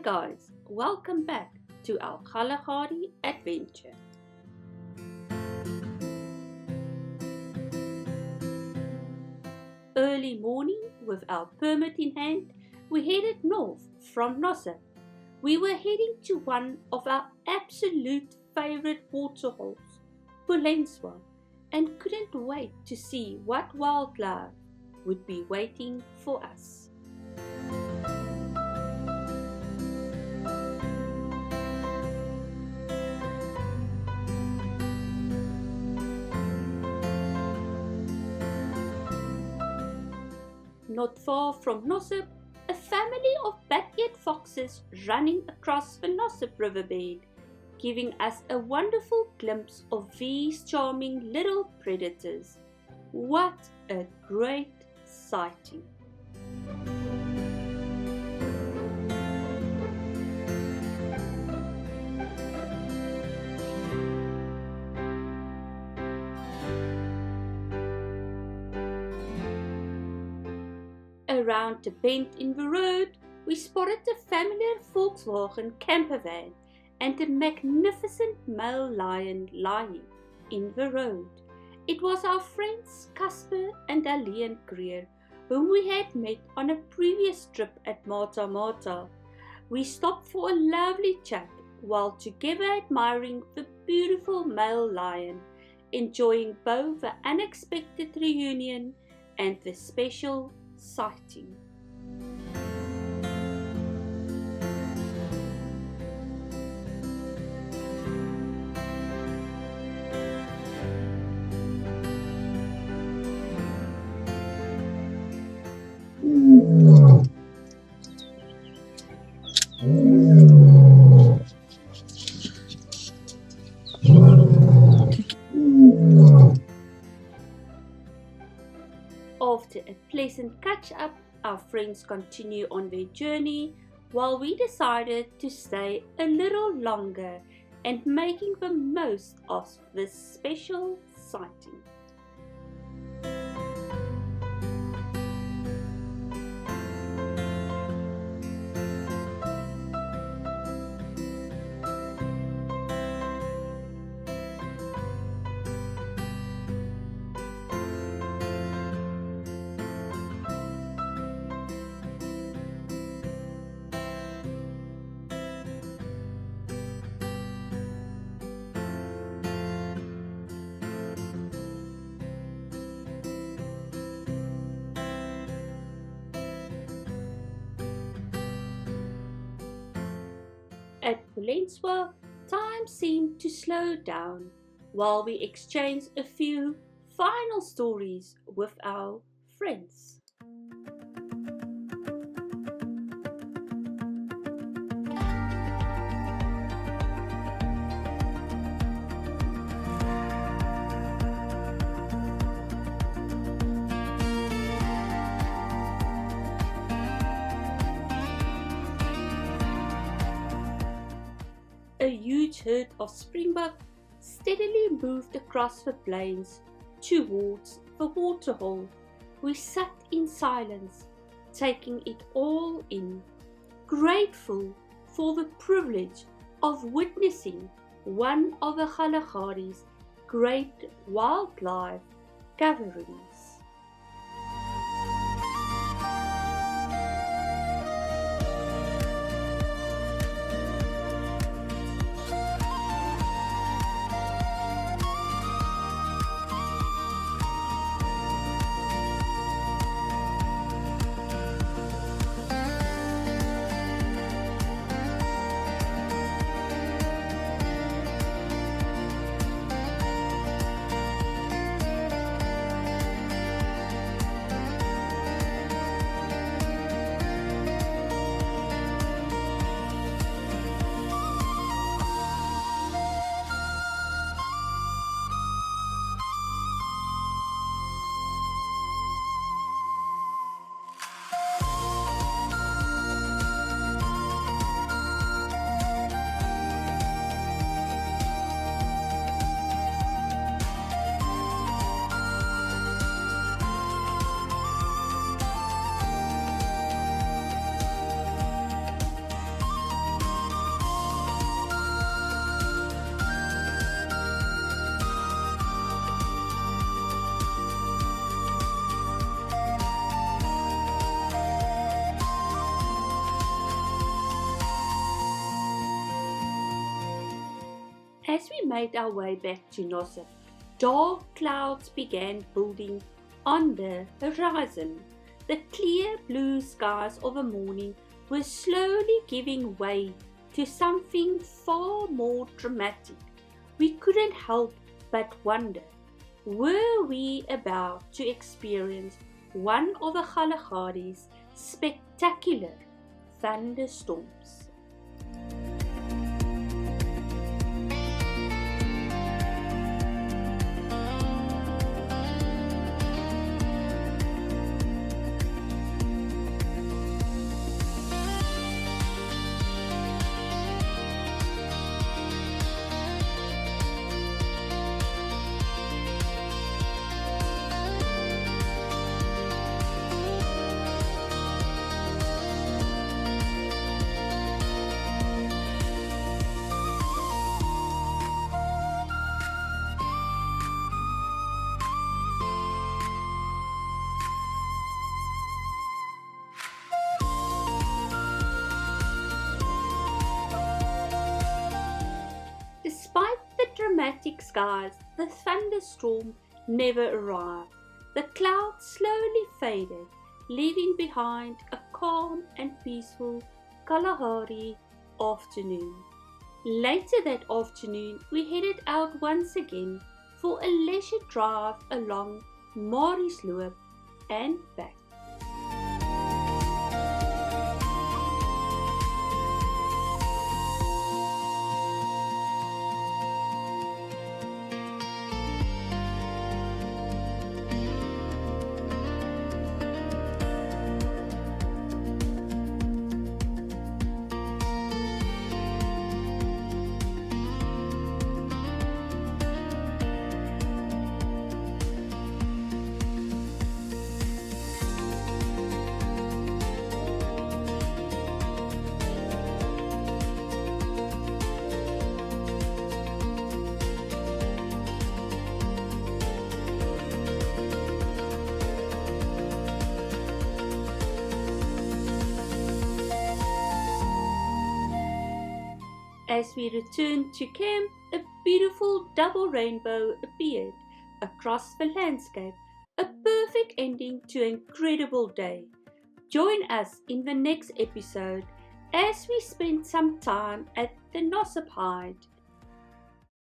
guys, welcome back to our Kgalagadi adventure. Early morning, with our permit in hand, we headed north from Nossob. We were heading to one of our absolute favorite waterholes, Polenswa, and couldn't wait to see what wildlife would be waiting for us. Not far from Nossob, a family of backyard foxes running across the Nossob riverbed, giving us a wonderful glimpse of these charming little predators. What a great sighting! Around a bend in the road, we spotted the familiar Volkswagen campervan and a magnificent male lion lying in the road. It was our friends Casper and Dalene Kruger, whom we had met on a previous trip at Mata. We stopped for a lovely chat while together admiring the beautiful male lion, enjoying both the unexpected reunion and the special sighting. After a pleasant catch-up, our friends continue on their journey while we decided to stay a little longer and making the most of this special sighting. At Polentswa, time seemed to slow down while we exchanged a few final stories with our friends. A huge herd of springbok steadily moved across the plains towards the waterhole. We sat in silence, taking it all in, grateful for the privilege of witnessing one of the Kgalagadi's great wildlife gatherings. As we made our way back to Nossob, dark clouds began building on the horizon. The clear blue skies of a morning were slowly giving way to something far more dramatic. We couldn't help but wonder, were we about to experience one of the Kgalagadi's spectacular thunderstorms? Despite the dramatic skies, the thunderstorm never arrived. The clouds slowly faded, leaving behind a calm and peaceful Kgalagadi afternoon. Later that afternoon, we headed out once again for a leisure drive along Nossob and back. As we returned to camp, a beautiful double rainbow appeared across the landscape, a perfect ending to an incredible day. Join us in the next episode as we spend some time at the Nossob.